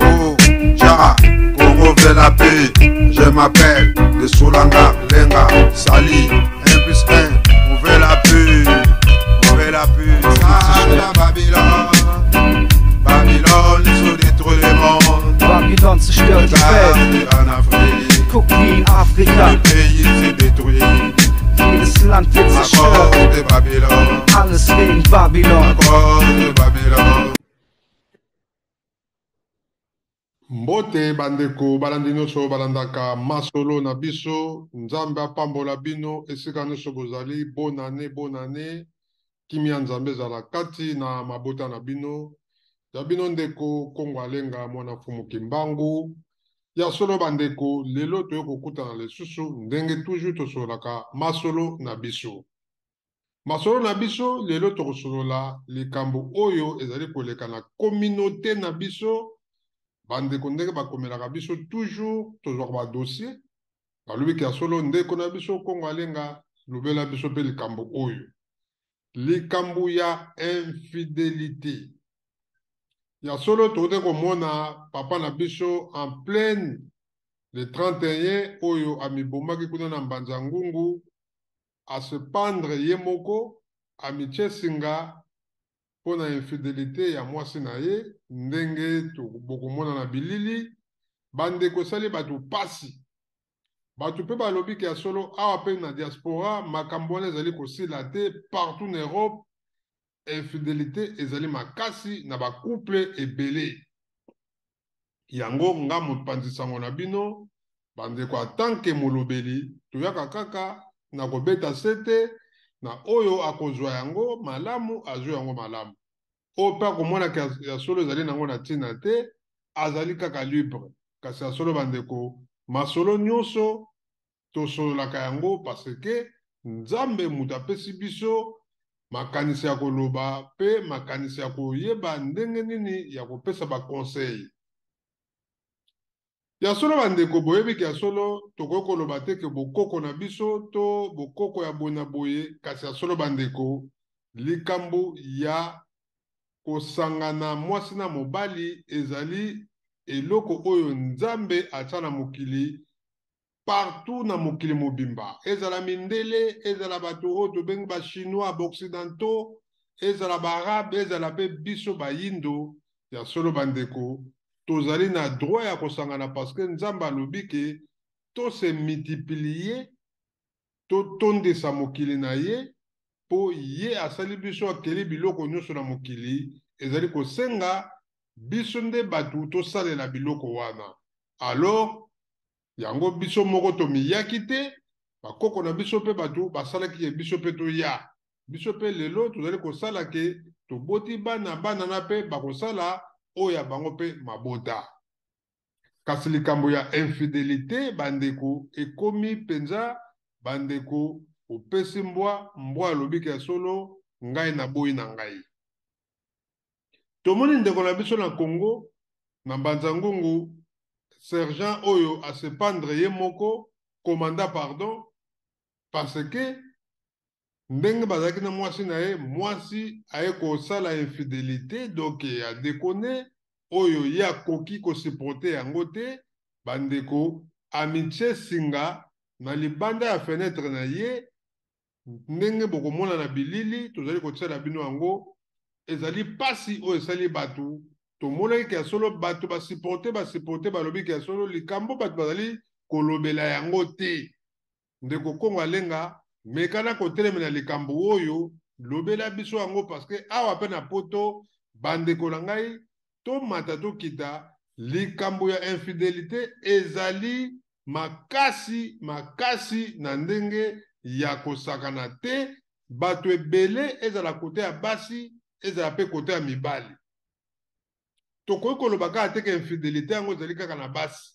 Oh, Jara, Congo fait la paix. Je m'appelle de Solanga, Lenga, Sali, 1 plus 1. On fait la paix, on fait la paix. Ça, Babylone, Babylone, ils ont détruit le monde. Babylone zerstört die Welt. En Afrique, Guck wie in Afrika le pays s'est détruit. jedes Land wird À cause zerstört. de Babylone, Alles wegen à Babylon. cause de Babylone. Mbote bandeko balandi nyonso balandaka masolo na biso nzambe apambola bino esika nyonso bozali bonne année kimia nzambe ezala kati na mabota na bino ya bino ndeko Kongo Alenga mwana fumu kimbangu ya solo bandeko lelo toyo kokutana lisusu ndenge toujours tosololaka masolo na biso lelo tokosolola likambo oyo ezali koleka na communauté na biso bandeko ndenge bakomelaka biso toujours tozwaka badossier balobiki ya solo ndeko na biso Kongo Alenga lobela biso mpe likambo oyo likambo ya infidélité ya solo tokote komona papa na biso en pleine le 31 oyo amibomaki kuna na mbanza ngungu ase pendre ye moko amitie singa mpona infidélité ya mwasi na ye ndenge bokomona na bilili bandeko esali bato pasi bato mpe balobiki ya solo awa mpe na diaspora makambo wana ezali kosila te partout na Europe infidélité ezali makasi na bacouple ebele yango nga mopanzi sango na bino bandeko atanke molobeli toyaka kaka na kobeta sete na oyo akozwa yango malamu azwa yango malamu oyo mpe akomonaka ya solo ezali nango na ntina te azali kaka libre kasi ya solo bandeko masolo nyonso tosololaka yango parce que nzambe moto apesi biso makanisi ya koloba mpe makanisi ya koyeba ndenge nini ya kopesa baconseil ya solo bandeko boyebiki ya solo tokoki koloba te ke bokoko na biso to bokoko ya boye na boye kasi ya solo bandeko likambo ya kosangana mwasi na mobali ezali eloko oyo nzambe atia na mokili partout na mokili mobimba ezala mindele ezala bato oyo tobengi bachinois baoccidentaux ezala baarabe ezala mpe biso bayindo ya solo bandeko tozali na droit ya kosangana parce que nzambe alobi ke tose multiplie totondesa mokili na ye mpo ye asali biso akeli biloko nyonso na mokili ezali kosenga biso nde bato tosalela biloko wana alors yango biso moko tomiyaki te bakoko na biso mpe bato basalaki ke biso mpe toya biso mpe lelo tozali kosala ke toboti bana na mpe bakosala oyo ya bango mpe mabota kasi likambo ya infidélité bandeko ekomi mpenza bandeko opesi mbwa alobiki ya solo ngai na boyi na ngai tomoni ndeko na biso na Congo na mbanza ngungu sergent oyo asepandre ye moko commandant pardon parce que ndenge bazalaki na mwasi na ye mwasi aye kosala infidélité donc adekone oyo ye akoki kosupporte yango te bandeko amitie singa na libanda ya fenêtre na ye ndenge bokomona na bilili tozali kotiela bino yango ezali pasi oyo esali bato tomonaki ya solo bato basupporte balobiki ya solo likambo bato bazali kolobela yango te ndeko Kongo Alenga mekana kotelemela likambo oyo lobela biso yango parce que awa mpe na poto bandeko na ngai tomata tokita likambo ya infidélité ezali makasi na ndenge ya kosakana te bato ebele ezala kote ya basi ezala mpe kote ya mibali tokoki koloba kaka te ke infidélité yango ezali kaka na basi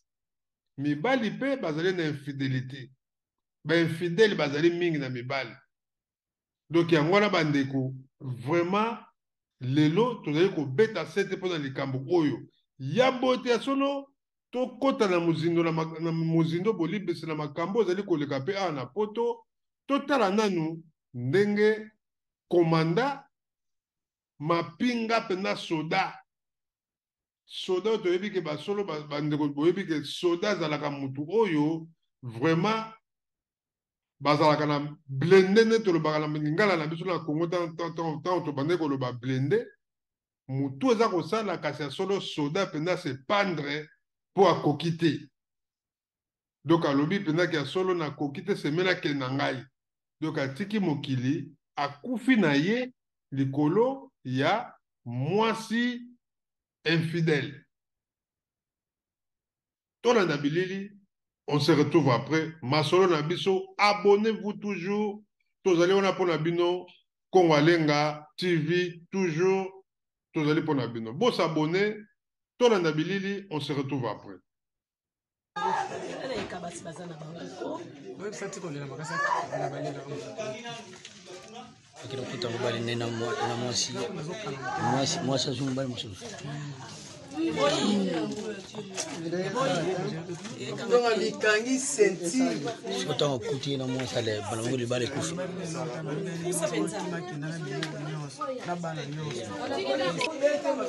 mibali mpe bazali na infidélité bainfidèle bazali mingi na mibali donc yango wana bandeko vraiment lelo tozali kobeta sete mpona likambo oyo ya bote ya solo tokota na mozindo bolibisi na makambo ezali koleka mpe awa na poto totala nanu ndenge komanda mapinga mpenza soda soda toyebi ke basolo bandeko boyebi ke soda azalaka mutu oyo vraiment bazalaka na blende nde tolobaka na lingala na biso na Congo ntango tobande koloba blende mutu eza kosala kasi ya solo soda mpenza se pendre mpo akoki te donc alobi mpenza ke ya solo nakoki te semelake na ngai donc atiki mokili akufi na ye likolo ya mwasi infidèle. Tolanda bilili, on se retrouve après. Masolo Nabiso, abonnez-vous toujours. Tozali on a pour Nabino, Kongalenga TV, toujours. Tozali pour Nabino. Bon s'abonner. Tolanda bilili, on se retrouve après. Akira kuta mbali nena mwasi zumbali musu Donga likangi senti sota okuti na mwasi ale bana ngoli bale kufi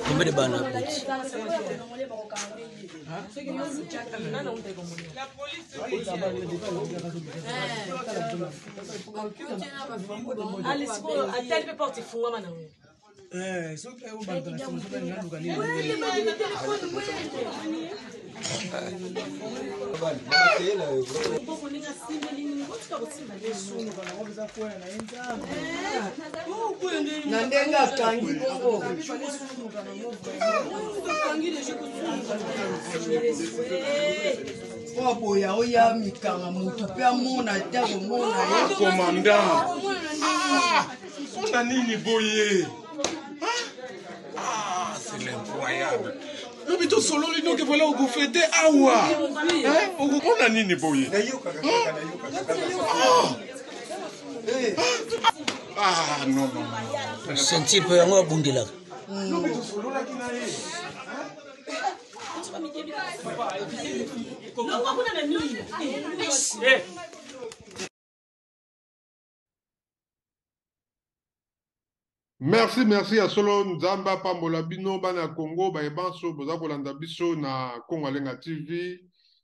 kumbe bana buti nandenga kangi bongo boya oya mikanga mutu pe amona ta komona ye commandant on a nini boye c'est incroyable. Mais tout solo les donc voilà au fêter awa. Hein? On a nini boye. Ah non non. senti pe yango bundila Non mais tout solo là qui na ye. Merci, merci à Solo Nzamba Pambola Bino Bana Congo, Baebanso, Boza Bolanda Biso na Kongalenga TV.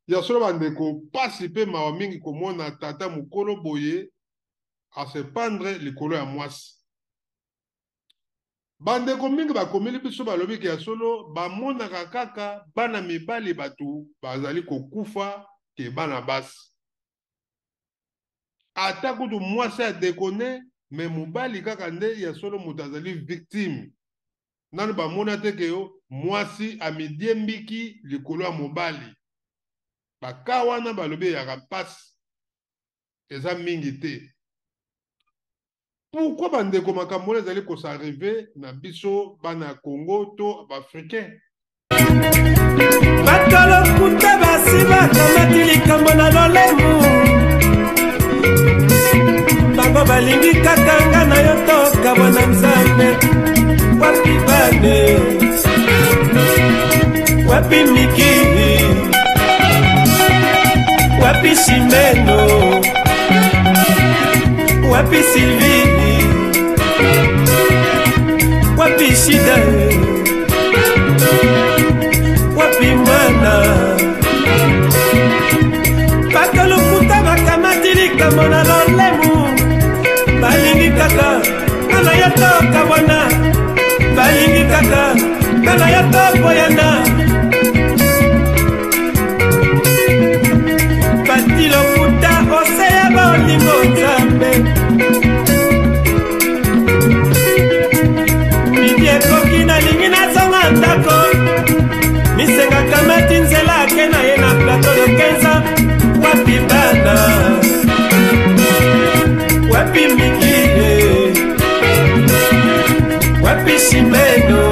Ya Solo Bandeko, participer ma mingi komona tata mukolo boye à se pendre le kolo ya mwasi. Bandeko mingi bakomeli biso balobi ke ya Solo bamona kaka bana mibali batu bazali kokufa ke bana basi. Ata kutu mwasi a déconné mais mobali kaka nde ya solo moto azali victime nanu bamona te ke yo mwasi amidie mbiki likolo ya mobali baka wana balobi yaka mpasi eza mingi te. Pourquoi bandeko makambo wana ezali kosarive na biso bana ya Congo to baafricain bakolokuta basi bakomati likambo na lolemu bango balingi katanga na yo tokabwa na nzambe wapi bane wapi mikili wapi simeno wapi silvini wapi shida wapi mwana bakolokuta bakamati likambo na lolemu balingi kaka kana ya toka wana balingi kaka kana ya tokoyana batilokuta oseya bolingo nzambe midi ekoki nalingi nazonga ndako misengaka mati nzela ake na ye na plateau de 15 ans wapi bana wapi mikile wapi simeno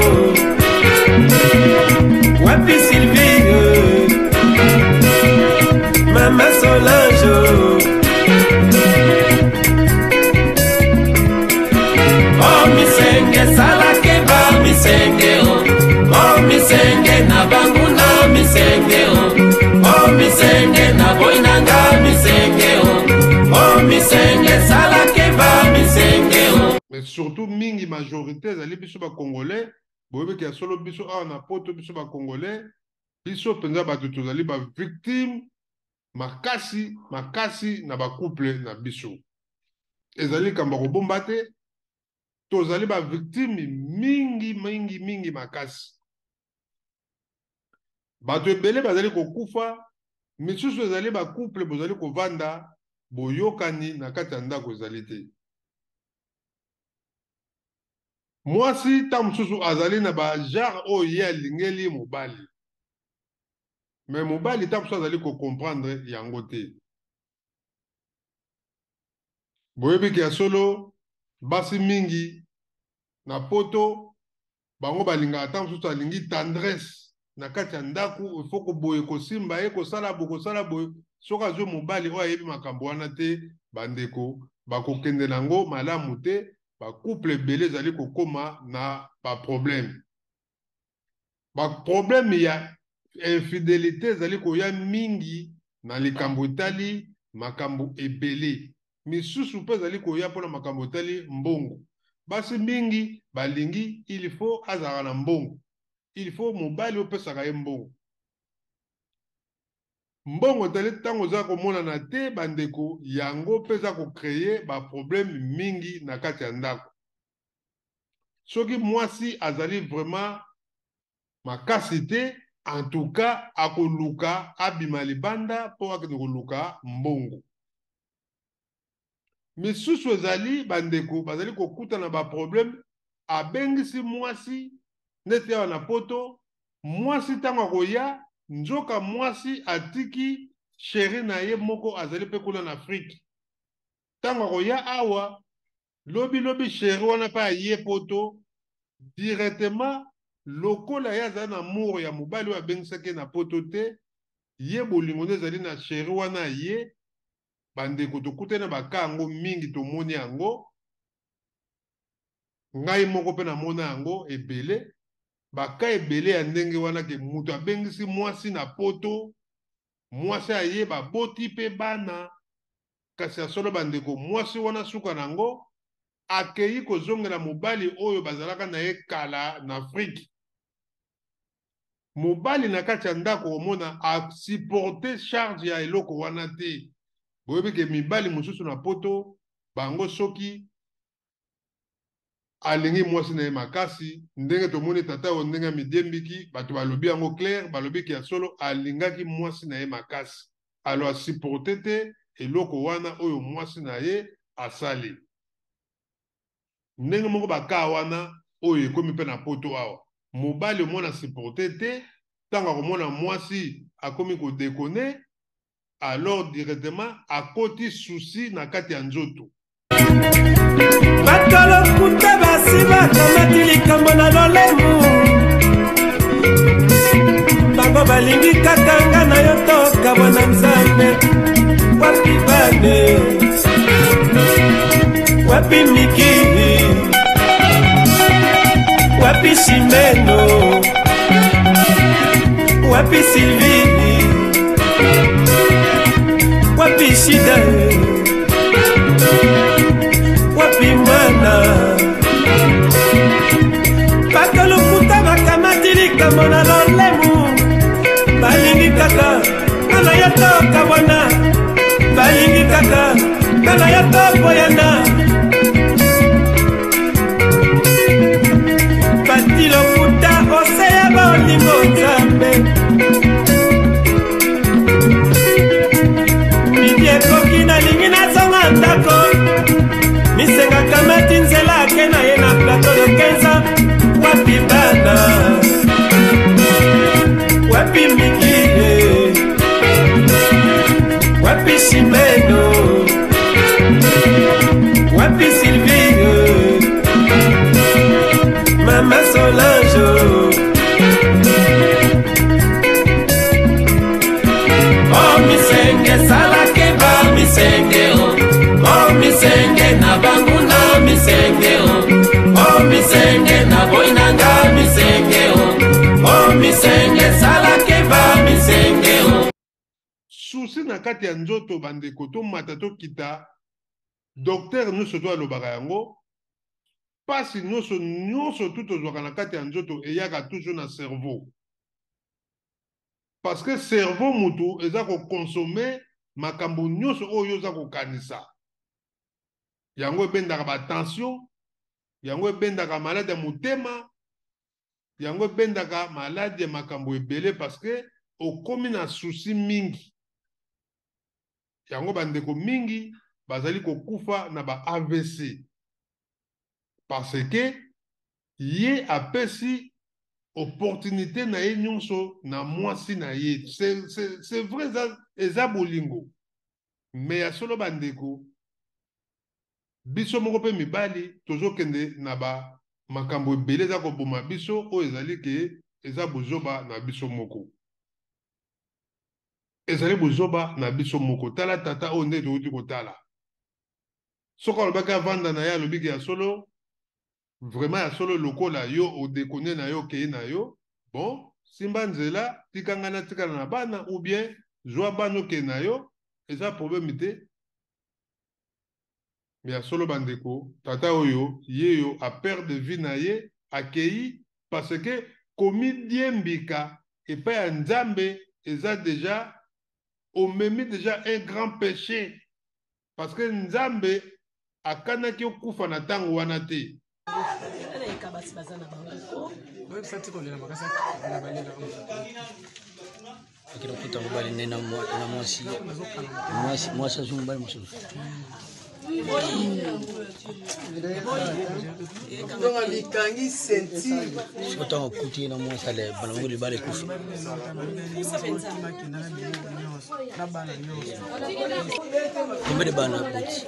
wapi silvine mama solange oh misenge salake ba misenge oh misenge na banguna misenge oh misenge na boinanga misenge oh misenge salake ba misenge mais surtout mingi majorité ezali biso ba congolais boyebi ke solo biso awa na poto biso ba congolais biso penza bato tozali ba victime makasi na ba couple na biso ezali kamba kobomba te tozali ba victime mingi makasi bato ebele bazali kokufa misusu ezali ba couple bozali kovanda boyokani na kati ya ndako ezali te mwasi ta mosusu azali na ba genre oyo ye alingeli mobali me mobali ta mosusu azali kocomprendre yango te boyebi ke ya solo basi mingi na poto bango balingaka ta mosusu alingi tendresse na kati ya ndako ifo koboye kosimba ye kosala boye soki azwi mobali oyo ayebi makambo wana te bandeko bakokende nango malamu te bacouple ebele ezali kokóma na baproblème ya infidélité ezali koya mingi na likambo etali makambo ebele misusu mpe ezali koya mpona makambo etali mbongo basi mingi balingi il faut azalaka na mbongo il faut mobali opesaka ye mbongo mbongo tali ntango oza komonana te bandeko yango mpe eza kocreye baproblème mingi na kati ya ndako soki mwasi azali vraiment makasi te en tout cas akoluka abima libanda mpo akende koluka mbongo misusu ezali bandeko bazali kokutana baproblème abengisi mwasi neti awa na poto mwasi ntango akoya nzoka mwasi atiki chéri na ye moko azali mpe kuna na Afrique ntango akoya awa lobi chéri wana mpe aye poto directement lokola ye azali na amour ya mobali oyo abengisaki na poto te ye bolingo nde ezali na chéri wana ye bandeko tokutana baka yango mingi tomoni yango ngai moko mpe namona yango ebele baka ebele ya ndenge wana ke mutu abengisi mwasi na poto mwasi aye baboti mpe bana kasi ya solo bandeko mwasi wana suka nango akei kozongela mobali oyo bazalaka na ye kala na Afrique mobali na kati ya ndako omona asupporte charge ya eloko wana te boyebi ke mibali mosusu na poto bango soki alingi mwasi na ye makasi ndenge tomoni tata oyo ndenge midembiki bato balobi yango clair balobi ke ya solo alingaki mwasi na ye makasi alo asupporte te eloko wana oyo mwasi na ye asali ndenge moko baka wana oyo ekomi mpe na poto awa mobali omona supporte te ntango akomona mwasi akomi kodekone alors directement akoti susi na kati ya nzoto bakolokuta basi bakamati likambo na lolemu bango balingi katanga na yo tokabwa na nzambe wapi bane wapi mikili wapi simeno wapi silvini wapi shida wapi mwana bakolokuta bakamati likambo na lolemu balingi kaka kana yo tokabwana balingi kaka kana yo toboyana batilokuta oseya bolingo nzambe midi ekoki nalingi nazonga ndako misengaka mati nzela ake na ye na plateau de 15 wapi bana wapi mikile wapi simeno wapi silvie mama solange oh misenge salake ba misenge oh misenge na banguna misenge oh misenge na boinanga misenge oh misenge salake ba misenge susi na kati ya nzoto bandeko tomata tokita docteur nyonso to alobaka yango pasi nyonso tout ozwaka na kati ya nzoto eyaka toujours na cerveau. Parce que cerveau mutu eza kokonsome makambo nyonso oyo oza kokanisa. Yango ebendaka batension, yango ebendaka malade ya motema, yango ebendaka malade ya makambo ebele parce que okomi na souci mingi. Yango bandeko mingi bazali kokufa na ba AVC. Parce que ye apesi opportunité na ye nyonso na mwasi na ye. C'est vrai eza bolingo. Mais ya solo bandeko biso moko pe mibali tozokende na ba makambo ebele za koboma biso o ezali ke eza bozoba na biso moko. Ezali bozoba na biso moko. Tala tata o nde touti kotala. Soka olobaka vanda na ya lobiki ya solo, vraiment ya solo lokola yo o dekone na yo kei na yo, bon, simba nzela, tikangana tikana na bana, ou bien, joa bano kei na yo, eza problème te. Mais ya solo bandeko, tata oyo, yeyo a perdre vie na ye, akei, parce que, komi diembika, et pas ya nzambe, eza déjà, on me met déjà un grand péché. Parce que nzambe, akanaki okufa na tango wana te. akinakuta mobali nde na mwasi azwi mobali mosusu donc likangi sentire sotango akuti ye na mwasi ale bana bango libala ekufi combien de bana aboti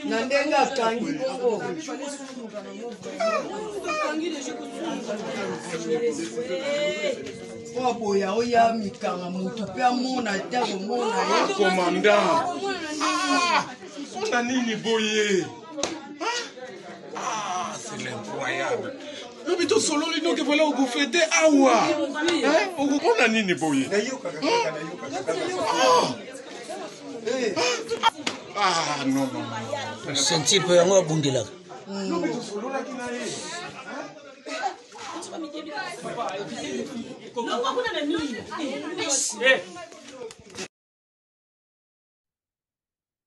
na ndenge akangi bongo po boya oya mikanga motu mpe amona te komona ye Commandant. On a nini boye. Ah, c'est l'incroyable. Le bito solo li donc voilà au fêté awa. Hein? On a nini boye. Ah non non. senti mpe yango abundelaka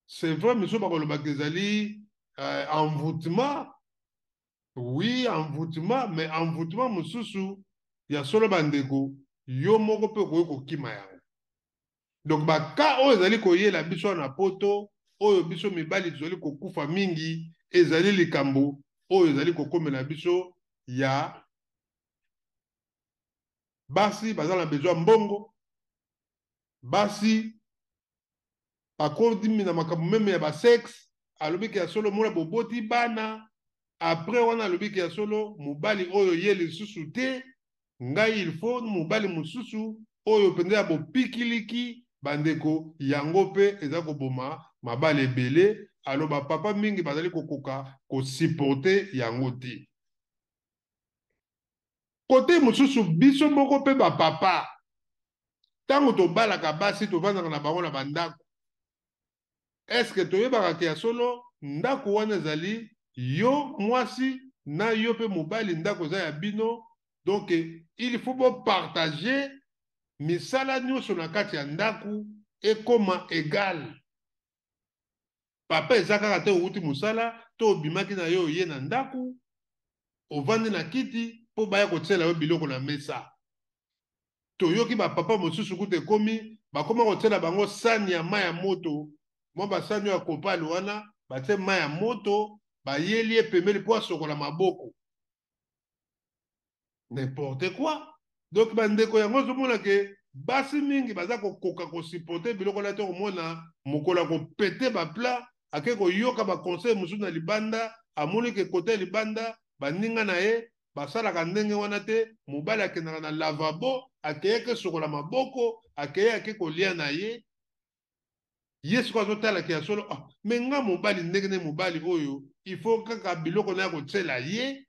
C'est vrai, monsieur Bakolobak ezali envoûtement. Oui, envoûtement, mais envoûtement mosusu ya solo bandeko yo moko pe ko kima yango. Donc ba ka o ezali koyela biso na poto oyo biso mibali tozali kokufa mingi ezali likambo oyo ezali kokomela biso ya basi bazala na besoin mbongo basi akodimi na makambo meme ya basexe alobiki ya solo mona boboti bana après wana alobiki ya solo mobali oyo ye lisusu te ngai il faut mobali mosusu oyo pende ya bopikiliki bandeko yango pe eza koboma mabale ebele aloba papa mingi bazali kokoka kosupporte yango te kote mosusu biso moko pe bapapa ntango tobalaka basi tovandaka na bango na bandako eske toyebaka ke ya solo ndako wana ezali yo mwasi na yo pe mobali ndako eza ya bino donc il faut bopartage misala nyonso na kati ya ndako ekoma égal papa eza kaka te outi mosala to obimaki na yo oye na ndako ovandi na kiti mpo baya kotiela yo biloko na mesa toyoki bapapa mosusu kuta ekomi bakoma kotiela bango sani ya mai ya moto mwa basani ya kopali wana batie mai ya moto bayeli ye pembeni mpo asokola maboko n'importe quoi donc bandeko yango ozomona ke basi mingi baza kokoka kosupporte biloko na te komona mokolo ya kopete bapla ake koyoka baconseil mosusu na libanda amoni ke kote ya libanda baninga na ye basalaka ndenge wana te, mobali akendaka na lavabo, akeyeke sokola maboko, akeyeke kolia na ye. Yesu kwa zotala ki ya solo, menga mobali ndenge ne mobali oyo, il faut kaka biloko na ya kotsela ye,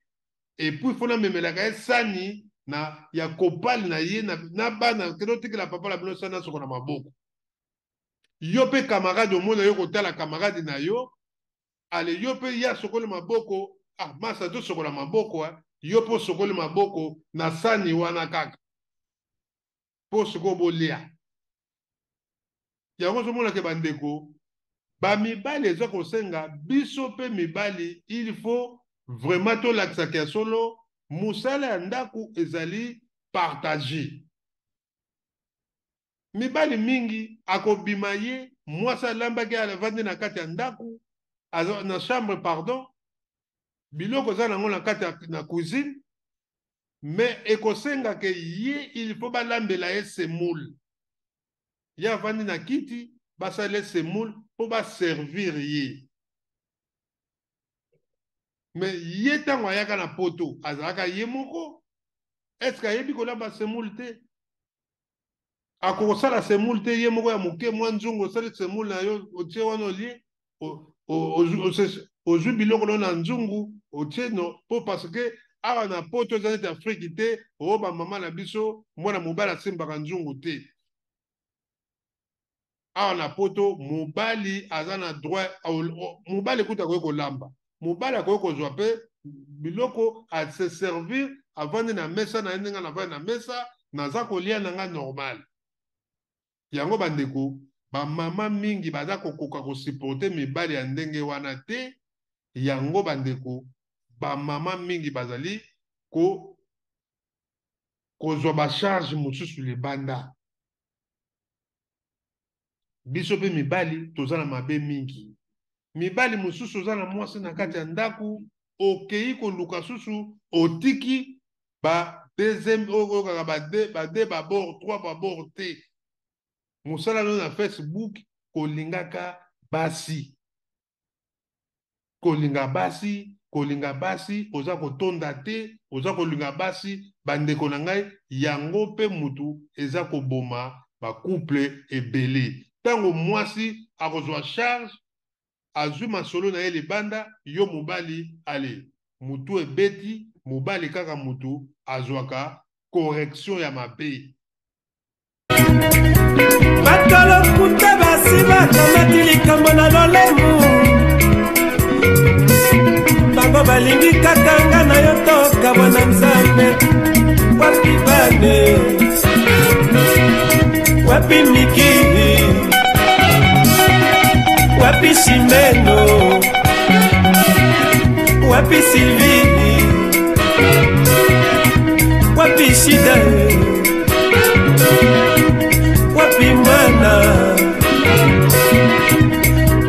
et puis il faut na memelaka ye sani na ya kopali na ye na bana keno tikela papa la bino sana sokola maboko. Yo pe camarade omona yo kotala camarade na yo, ale yo pe ya sokole maboko, masa to sokola maboko, yo po sokole maboko na sani wana kaka. Po soko bolia. Yango somona ke bandeko, ba mibali eza kosenga biso pe mibali, il faut vraiment to laksa ke solo musala ya ndaku ezali partager. Mibali mingi akobima ye mwasa lambaki alavandi na kati ya ndaku na chambre pardon, biloko za nango na kati na cuisine, mais ekosenga ke ye il faut balambela ye semoule. Ya vandi na kiti basale semoule po ba servir ye. Mais ye tango ayaka na poto azalaka ye moko, est-ce que yebi kolamba semoule te? Akosala semoule te ye moko ya moke mwa nzungu osali semoule na yo otie wana olie ozwi biloko na nzungu otie no po parce que awa na poto eza neti Afrique te oyo bamama na biso mwana mobali asimbaka nzungu te. Awa na poto mobali aza na droit, mobali kuta koye kolamba, mobali akoye kozwa pe biloko a se servir avandi na mesa na yendenga na vandi na mesa naza kolia nanga normal. Yango bandeko, ba mama mingi baza kokoka kosiporte mibali ya ndenge wana te. Yango bandeko, ba mama mingi bazali kozwa ba charge mosusu libanda. Biso pe mibali toza na mabe mingi. Mibali mosusu oza na mwasi na kati ya ndaku, okei koluka susu otiki ba deuxième okaka ba bord 3 ba bord te. Musala no na Facebook kolingaka basi. Kolinga basi, oza kotonda te, oza kolinga basi, bandeko na ngai, yango pe mutu eza koboma ba couple ebele. Tango mwasi akozwa charge, azwi masolo na ye libanda, yo mobali ale. Mutu ebeti, mobali kaka mutu azwaka correction ya mabe. Bakalo kuta basi bakamati likambo na lolemu, bango balingi katanga na yo toka bwana Nzambe. Wapi bane, wapi mikili, wapi Simeno, wapi Silvini, wapi Shida, wapi mwana.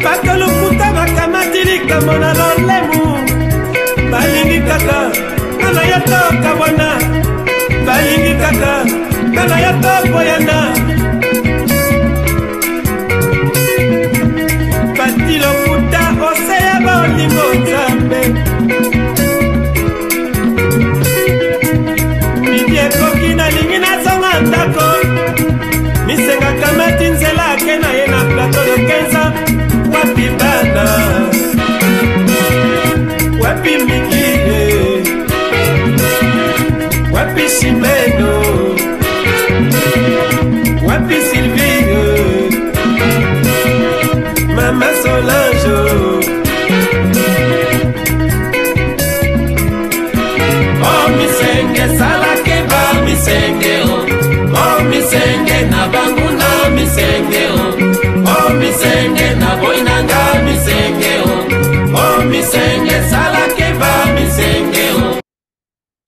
Bakalokuta bakamati likambo na lolemu, balingi kaka kana yo toka bwana, balingi kaka kana yo tokoyana. Batilokuta oseya bolingo Nzambe, midi ekoki nalingi nazonga ndako, misenga kamati nzela ake na ye na plateau de 15 ans. Wapi bana, wapi mikile, wapi Simeno, wapi Sylvie, Mama Solange. Oh misenge salake ba misenge oh misenge na banguna misenge oh misenge na boinanga misenge oh misenge salake ba misenge.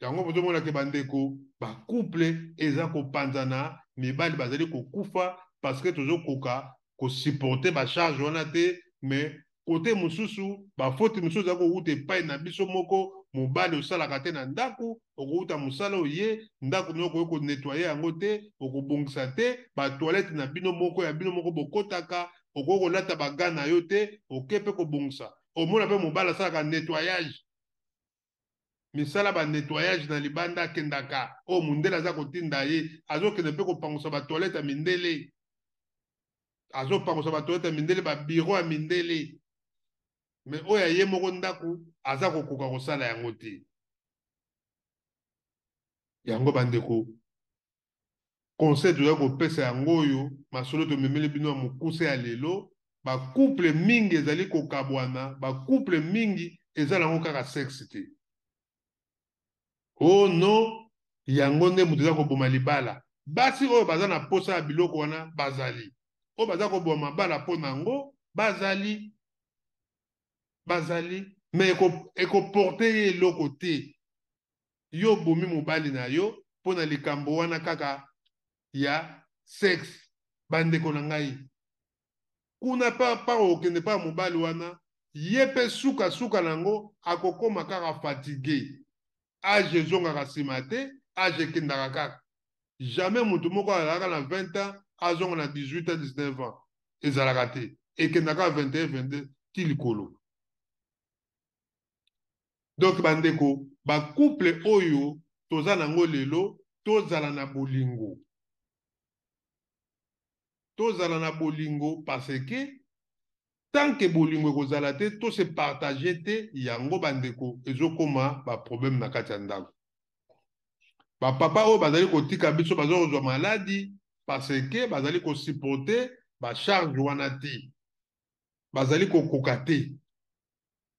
Yango bozomona ke bandeko ba couple eza kopanzana, mibali bazali kokufa parce que tozokoka kosupporter ba charge wana te, mais côté mosusu ba faute mosusu za ko ute pai na biso moko. Mobali osalaka te na ndaku, okouta musala oye ndaku noko ko nettoyer yango te, okobongisa te, ba toilette na bino moko ya bino moko bokotaka, okoko lata baga na yo te, okepe kobongisa. Omona pe mobali asalaka nettoyage. misala ba nettoyage na libanda kendaka o mundele za kotinda ye azokende pe kopangusa ba toilette ya mindele azopangusa ba toilette ya mindele ba bureau ya mindele mais oya ye moko ndako aza kokoka kosala yango te yango bandeko conseil toza kopesa yango oyo masolo tomemeli bino ya mokuse ya lelo bacouple mingi ezali kokabwana bacouple mingi ezala yango kaka sexe te oh non yango nde moto eza koboma libala basi oyo baza na posa ya biloko wana bazali oyo baza koboma mabala mpo na yango bazali me ekoporte ye eloko te yo bomi mobali na yo mpo na likambo wana kaka ya sexe bandeko na ngai kuna pa okende pa mobali wana ye mpe suka nango akokoma kaka fatigue age ezongaka nsima te age ekendaka kaka jamais motu moko azalaka na 20 ans azonga na 18 ans 19 ans ezalaka te ekendaka 21 22 ti likolo donc bandeko bacouple oyo toza nango lelo tozala na bolingo parce que tant que bolingo ekozala te to se partager te yango bandeko ezokoma ba problème na kati ya ndako ba papa oyo bazali kotika biso bazokozwa maladi parce que bazali kosupporter ba charge wana te bazali kokoka te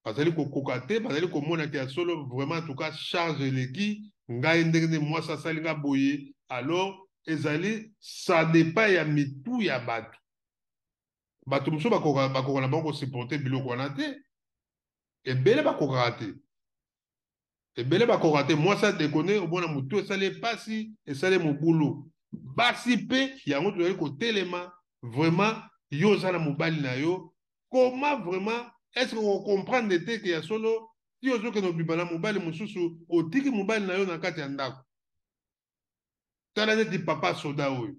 bazali komona ke ya solo vraiment en tout cas charge eleki ngai ndenge mwasi asali nga boye alors ezali ça dépend ya mitu ya bato mosusu bakoka na bango kosupporte biloko wana te ebele bakokaka te mwasi adekone omona motu esali epasi esali mobulu basi mpe yango tozali kotelema vraiment yo oza na mobali na yo koma vraiment est-ce que okomprendre te ke ya solo ti ozokende obima na mobali mosusu otiki mobali na yo na kati ya ndako tala neti papa soda oyo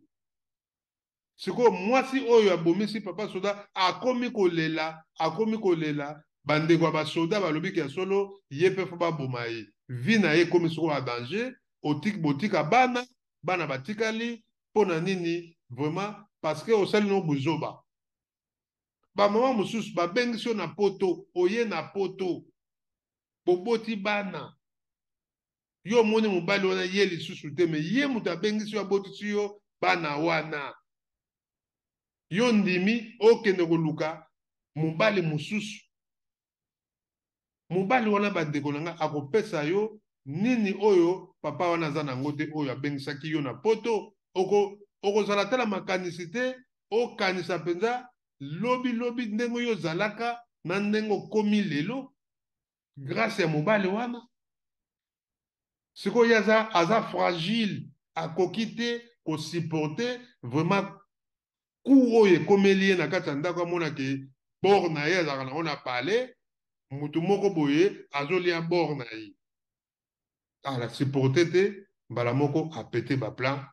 sikoyo mwasi oyo abomisi papa soda akomi kolela bandeko ya basoda balobi ke ya solo ye mpe fo baboma ye vi na ye ekomi sikoyo ya danger botika bana batikali mpo na nini vraiment parce que osali no buzoba bamama mosusu babengisi yo na poto oye na poto boboti bana yo omoni mobali wana ye lisusu te me ye moto abengisi yo abotisi yo bana wana yo ndimi okende koluka mobali mosusu mobali wana bandeko na nga akopesa yo nini oyo papa wana aza nango te oyo abengisaki yo na poto okozala tala makanisi te okanisa mpenza lobi ndenge oyo ozalaka na ndenge okomi lelo grâce ya mobali wana sikoyo aza fragile akoki te kosupporte vraiment ku oyo ekomeli ye na kati ya ndako amonake bor na ye azalaka nango na pale mutu moko boye azolia bor na ye ala supporte te mbala moko apete baplan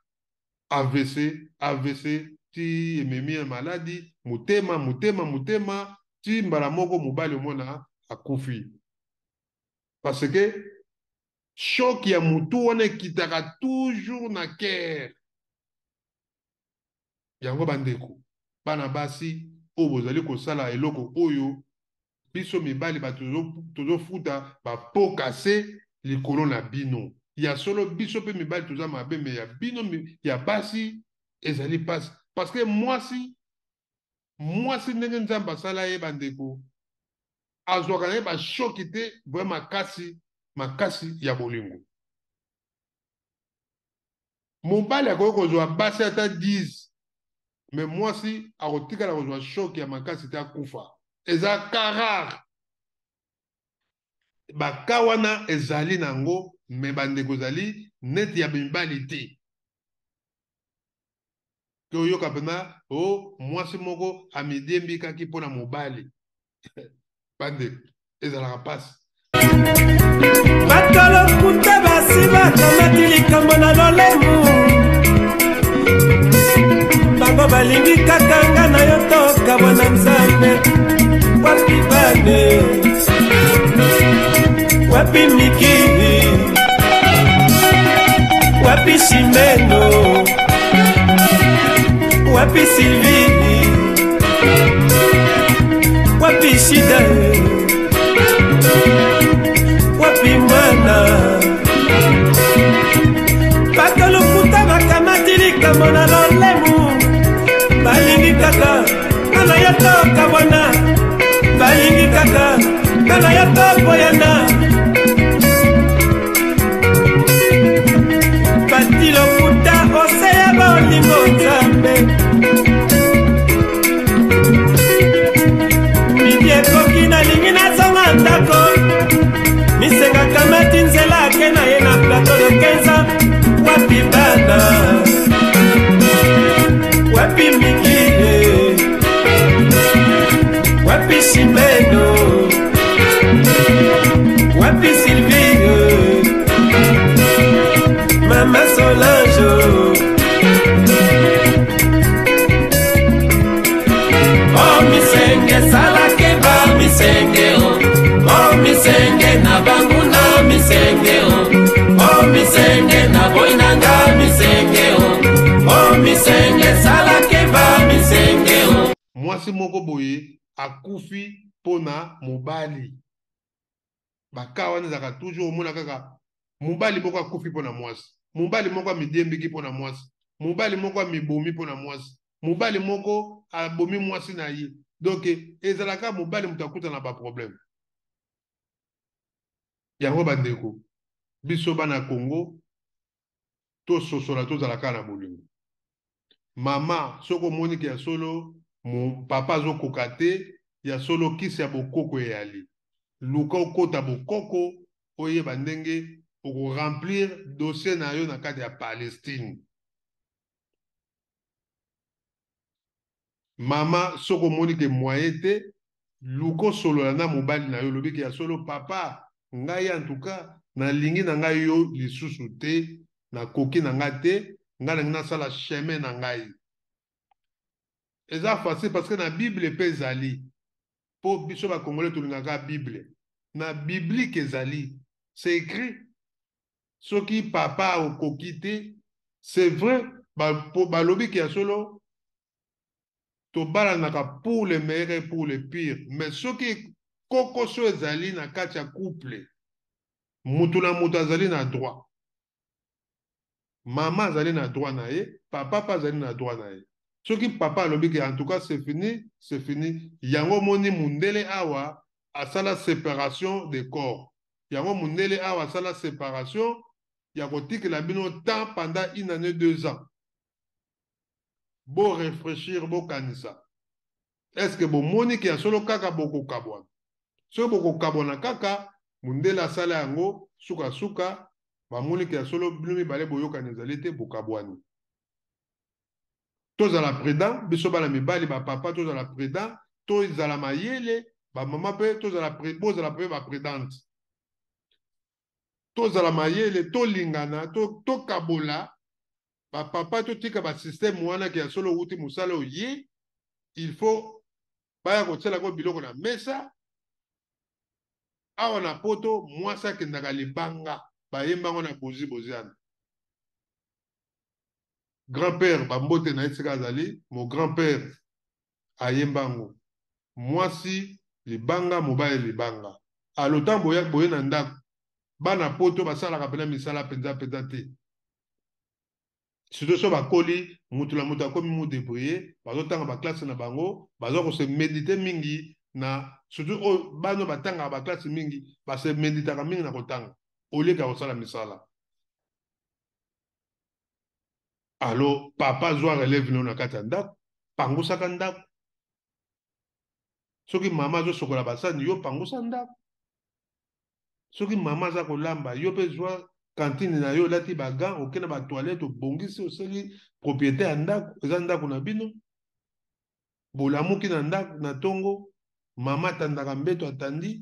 AVC ti ememi ya maladi mutema ti mbala moko mobali omona akufi parce que choc ya mutu wana ekitaka toujours na cœur yango bandeko bana basi oyo bozali kosala eloko oyo biso mibali tozofuta bapoka se likolo na bino ya solo biso mpe mibali toza mabe me ya bino ya basi ezali pasi parce que mwasi ndenge nzambe asala ye bandeko azwaka na ye bashoki te vraiment makasi ya bolingo mobali akoki kozwa basi ata 10 me mwasi akotikala kozwa shoki ya makasi te akufa eza karare baka wana ezali nango me bandeko ezali neti ya mibali te ke oyoka mpena mwasi moko amidiembikaki mpo na mobali bandeko ezalaka pasi bakolokuta basi bakomati likambo na lolemu bango balingi katanga na yo tokabwa na nzambe wapi bane wapi mikili wapi Chimeno, wapi Sylvie, wapi Shida, wapi Mwana bakalokuta bakamati likambo na lolemu balingi kaka nana ya toka wana balingi kaka nana ya topoyana batilokuta oseya bolingo nzambe midi ekoki nalingi nazonga ndako misenga kamati nzela ake na ye na plateau de 15 ans wapi bana wapi Mikile wapi Chimeno wapi Sylvie Mama Solange oh misenge salake ba misenge oh misenge na banguna misenge oh misenge na boinanga misenge oh misenge salake ba misenge mwasi moko boye akufi pona mobali bakawa nezaka toujours omona kaka mobali moko akufi pona mwasi mobali moko amidembiki pona mwasi mobali moko amibomi pona mwasi mobali moko abomi mwasi na ye donc ezalaka mobali moto akuta na ba problème yango bandeko biso bana Congo to sosola tozalaka na bolingo mama soko moniki ya solo mon papa zo kokate ya solo kisi ya bokoko eyali luka okota bokoko oyeba ndenge oko remplir dossier na yo na kati ya Palestine mama soko moniki moyen te luko solo na mobali na yo lobiki ya solo papa ngai en tout cas na lingi na ngai yo lisusu te na koki na ngai te ngai na sala chemin na ngai eza facile parce que na Bible pe ezali po biso ba congolais tulingaka Bible na biblique ezali c'est écrit soki papa okoki te c'est vrai balobi ki ya solo to balanaka pour le meilleur et pour le pire mais soki koko so ezali na kati ya couple mutu na mutu azali na droit mama azali na droit na ye papa pa azali na droit na ye soki papa alobi ke en tout cas c'est fini yango moni mundele awa asala séparation des corps yango mundele awa asala séparation ya kotikela bino temps pendant 1 année 2 ans bo réfléchir bo kanisa est-ce que bo moni ke solo kaka boko kabwana so boko kabwana kaka mundele asala yango suka suka ba moni ke solo bino mibale boyoka nezali te bokabwani tozala prudent biso bana mibali ba papa tozala prudent tozala mayele ba mama pe tozala ba prudente tozala mayele tolingana tokabola ba papa totika ba système wana ki ya solo uti musala oye il faut baya kotsela ko biloko na mesa awa na poto mwasa kendaka libanga bayembango na boziana grand-père bambote na esika azali mon grand-père ayembango mwasi libanga mobali libanga alotan boye na ndako bana poto basalaka pena misala penza te surtout so bakoli mutu la mutu akomi mu débrouiller bazotanga baklasse na bango bazokose méditer mingi na surtout bano batanga baklasse mingi base méditaka mingi na kotanga oleka kosala misala alors papa zwa relève na kati ya ndako pangusaka ndako soki mama azosokola basani yo pangusa ndako soki mama aza kolamba yo mpe zwa kantine na yo olati bagan okende batoilette obongisi osali propriété ya ndako eza ndako na bino bolamuki na ndako na ntongo mama atandaka mbeto atandi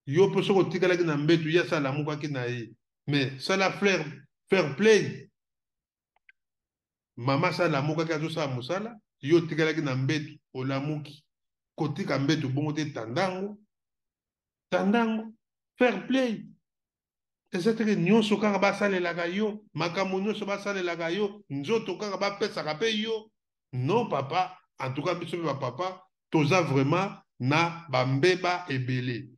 yo mpe soki otikalaki na mbeto ye asalamukaki na ye mais sala fair play mama asalamukaki azosala mosala yo otikalaki na mbeto olamuki kotika mbeto bongo te tandango fair play ezateke nyonso kaka basalelaka yo makambo nyonso basalelaka yo nzoto kaka bapesaka mpe yo non papa en tout cas biso mpe bapapa toza vraiment na bambeba ebele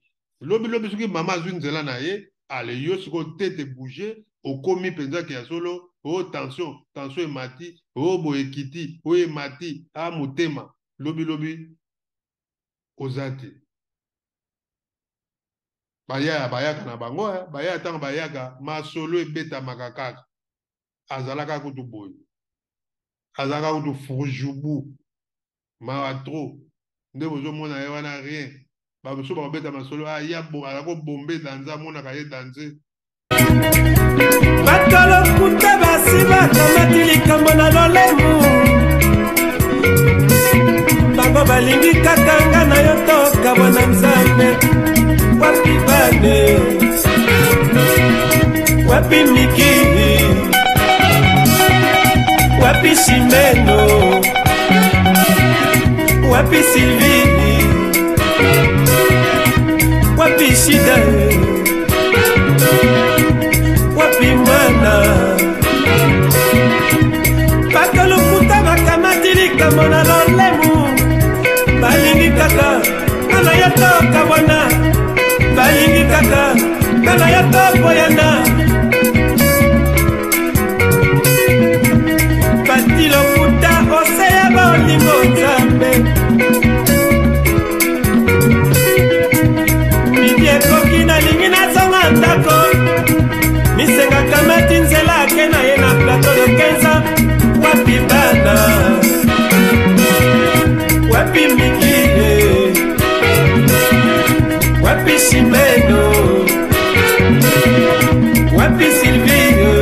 lobi soki mama azwi nzela na ye ale yo sikoyo tete bouge okomi mpenzaki ya solo tension emati boye ekiti oyo emati motema lobi oza te bayaka na bango bayaka ntango bayaka masolo ebetamaka kaka azalaka kutu boye azalaka kutu furujubu mawa tro nde bozomona ye wana rien bamosusu bakobeta masolo azakobombe danze amonaka ye danze bakolokuta basi bakamati likambo na lolemu bango balingi kaka nga na yo tokabwa na nzambe wapi bane wapi mikili wapi simeno wapi silvini wapi shida wapi mwana bakolokuta bakamati likambo na lolemu balingi kaka ngana yo tokabwana balingi kaka ngana yo toboyana batilokuta oseya bolingo nzambe midi ekoki nalingi nazonga ndako misengaka mati nzela ake na ye na plateau de 15 wapi bana wapi mikile wapi simeno wapi silvio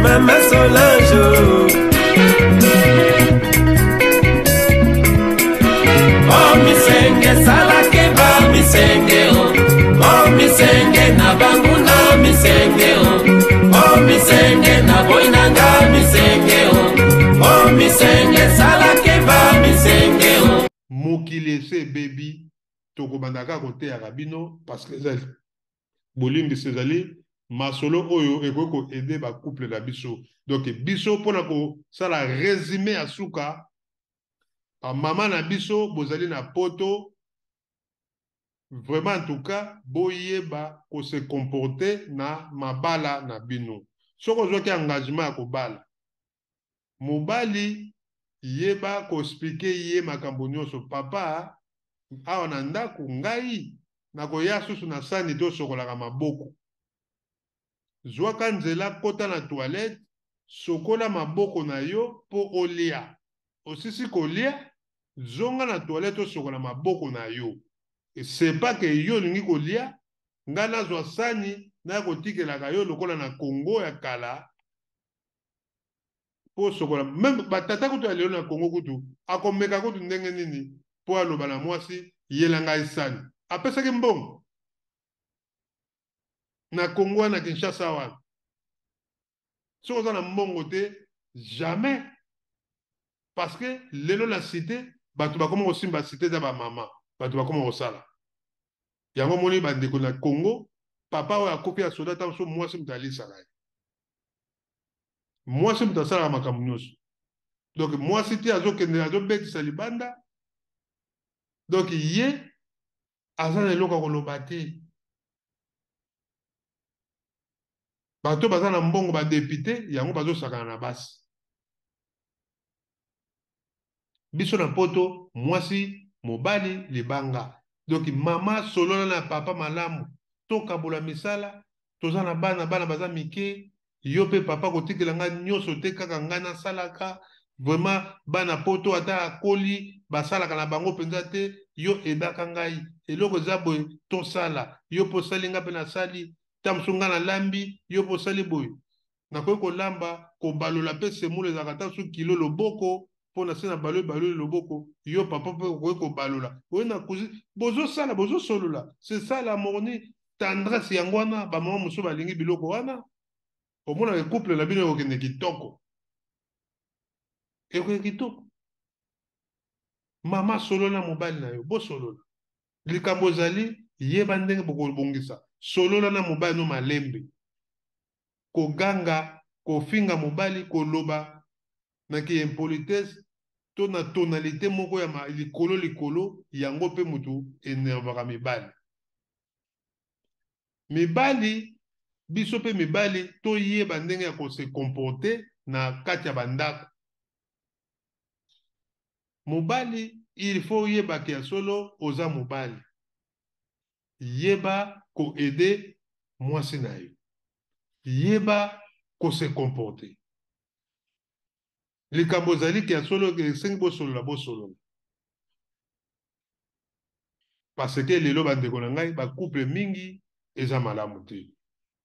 mama solange oh misenge salake ba misenge oh misenge na banguna misenge oh misenge na boinanga misenge oh misenge salake ba misenge mokili ese ebebi tokobandaka koteyaka bino parce que ezali bolimbisi ezali masolo oyo ekoki koede bacouple na biso donc biso mpona kosala résumé ya suka bamama na biso bozali na poto vraiment en tout cas boyeba kose comporte na mabala na bino soki ozwaki engagement ya kobala mobali yeba koexplike ye makambo nyonso papa awa na ndako ngai nakoya susu na sani tosokolaka maboko zwaka nzela kota na toilette sokola maboko na yo mpo olia osisi kolia zonga na toilette osokola maboko na yo sepa ke yo olingi kolia ngai nazwa sani naya kotikelaka yo lokola na Congo ya kala mpo sokola meme batata kutu ya lelo na Congo kutu akomeka kutu ndenge nini mpo aloba na mwasi yela ngai sani apesaki mbongo na Congo na Kinshasa wana soki oza na mbongo te jamais parce que lelo na cité bato bakoma kosimba cité za bamama bato bakoma kosala yango moni bandeko na Congo papa oyo akopi ya soda ntango so mwasi moto alisaka ye mwasi moto asalaka makambo nyonso donc mwasi te azokende azobetisa libanda donc ye aza na eloko ya koloba te bato baza na mbongo badepute yango bazosakana na basi biso na poto mwasi mobali libanga donc mama solola na papa malamu tokabola misala toza na bana baza mike yo pe papa kotikela nga nyonso te kaka nga nasalaka vraiment bana poto ata akoli basalaka na bango mpenza te yo ebaka ngai eloko eza boye tosala yo po osali nga mpe nasali ta mosu nga nalambi yo po osali boye nakoki kolamba kobalola mpe semolo ezalaka ta mosu kilo loboko mpo na se na baloli loboko yo papa mpe okoki kobalola oye na kuzi bozosala bozosolola c'est ça la morni tendresse yango wana bamama mosusu balingi biloko wana omona ecouple na bino ekokende kitoko ekoki kitoko mama solola mobali na yo bosolola likambo ezali yeba ndenge bokobongisa solola na mobali no malembe koganga kofinga mobali koloba na ki impolitesse to na tonalité moko ya likolo yango pe mutu énervera mibali biso pe mibali to yeba ndenge ya ko se comporter na kati ya bandako mobali il faut yeba ke solo oza mobali yeba ko aider mwasi na yo yeba ko se comporter likambo zali ke solo ke sengi bosolola parce que lelo bandeko na ngai ba couple mingi eza malamu te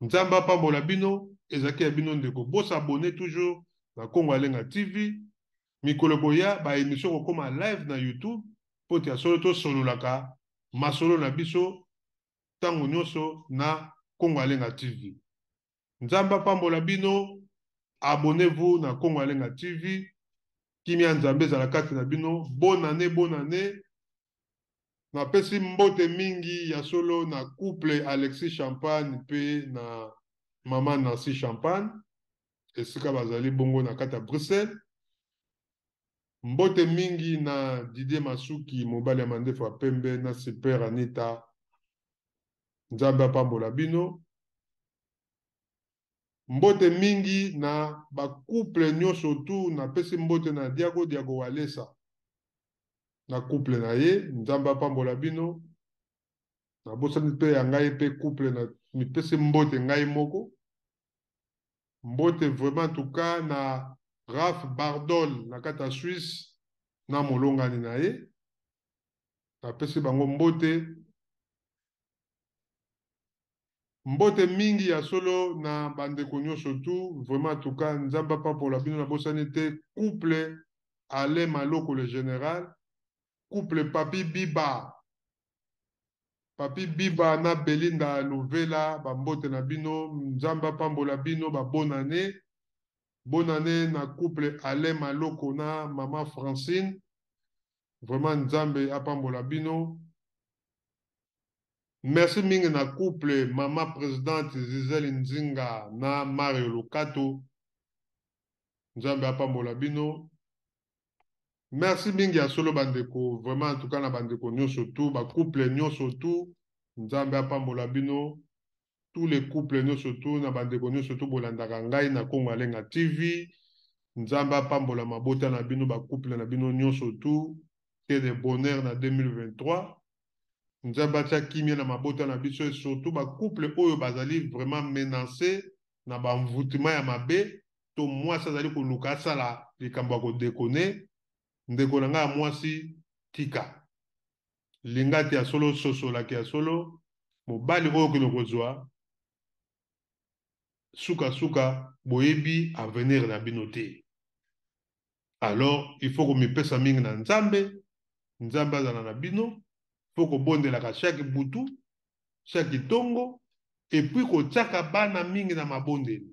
nzamba pambola bino ezaki ya bino ndeko bosabone toujours na Congo Alenga TV mikolo boya ba émission kokoma live na YouTube po te solo to sololaka masolo na biso tango nyonso na Congo Alenga TV nzamba pambola bino abonnez-vous na Congo Alenga TV kimia nzambe za la kati na bino bonne année na pesi mbote mingi ya solo na couple Alexis Champagne pe na mama Nancy Champagne esika bazali bongo na kata Bruxelles mbote mingi na Didier Masuki mobali ya mandefu ya pembe na Super Anita nzambe pambola bino mbote mingi na ba couple nyonso tu na pesi mbote na Diago Walesa na couple na ye nzamba pambola bino na bosani pe ya ngai pe couple na mipesi mbote ngai moko mbote vraiment tout cas na Raph Bardol na kata Suisse na molongani na ye na pesi bango mbote mingi ya solo na bandeko nyonso tu vraiment tout cas nzamba pambola bino na bosani te couple Alain Maloko le général couple Papi Biba na Belinda Louvela bambote na bino nzamba pambola bino ba bonne année na couple Alain Maloko na maman Francine vraiment nzambe apambola bino merci mingi na couple maman présidente Gisèle Nzinga na Mario Lokato nzambe apambola bino merci mingi ya solo bandeko vraiment en tout cas na bandeko nyonso tu ba couple nyonso tu nzambe apambola bino tous les couples nyonso tu na bandeko nyonso tu bolandaka ngai na Congo Alenga TV nzambe apambola mabota na bino ba couple na bino nyonso tu que de bonheur na 2023 nzambe atia kimia na mabota na biso surtout ba couple oyo bazali vraiment menacé na ba mvutuma ya mabe to mwasi azali koluka sala likambo ya kodekone ndeko na nga mwasi tika lingati ya solo sosolaki ya solo mobali oyo kino kozwa suka boyebi avenir na bino te alors il faut komipesa mingi na nzambe azala na bino faut kobondelaka chaque butu chaque tongo et puis kotiaka bana mingi na mabondeli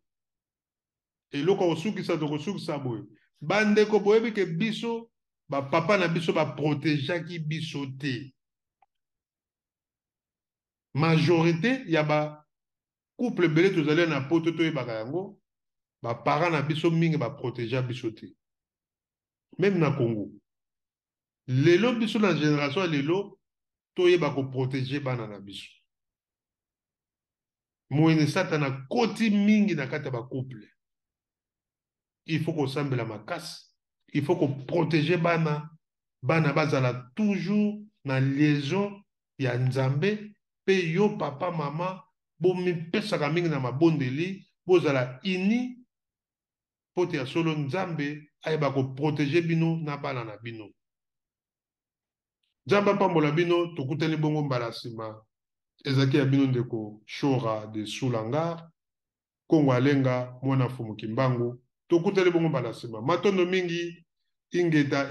eloko kosukisa tokosukisa boye bandeko boyebi ke biso papa na biso protégeaki biso te majorité ya ba couple belé tozali na poto toyebaka yango parents na biso mingi protéger biso te même na Congo lelo biso na génération lelo toyeba ko protéger bana na biso moyene satana koti mingi na kata ba couple il faut ko sambela makasi il faut qu'on protège bana bazala toujours na liaison ya nzambe pe yo papa mama bo mi pesa ka mingi na mabondeli bozala ini pote ya solo nzambe ayeba ko protéger bino na bana na bino nzambe pambola bino tokutani bongo mbala sima ezaki ya bino ndeko Shora de Sulanga Congo Alenga mwana fumu kimbangu tokutani bongo mbala sima matondo mingi ingeta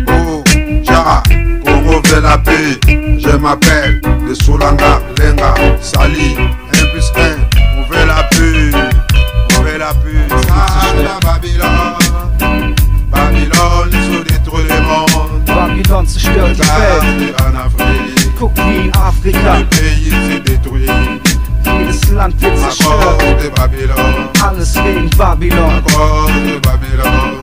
Oh, Jara, Congo fait la paix. Je m'appelle de Solanga, Lenga, Sali, 1+1. On fait la paix. Ça, Babylone, ils ont détruit le monde. Welt. En Afrique, Guck wie in Afrika, le pays s'est détruit jedes Land wird à zerstört. cause de Babylone, Alles wegen Babylon. à cause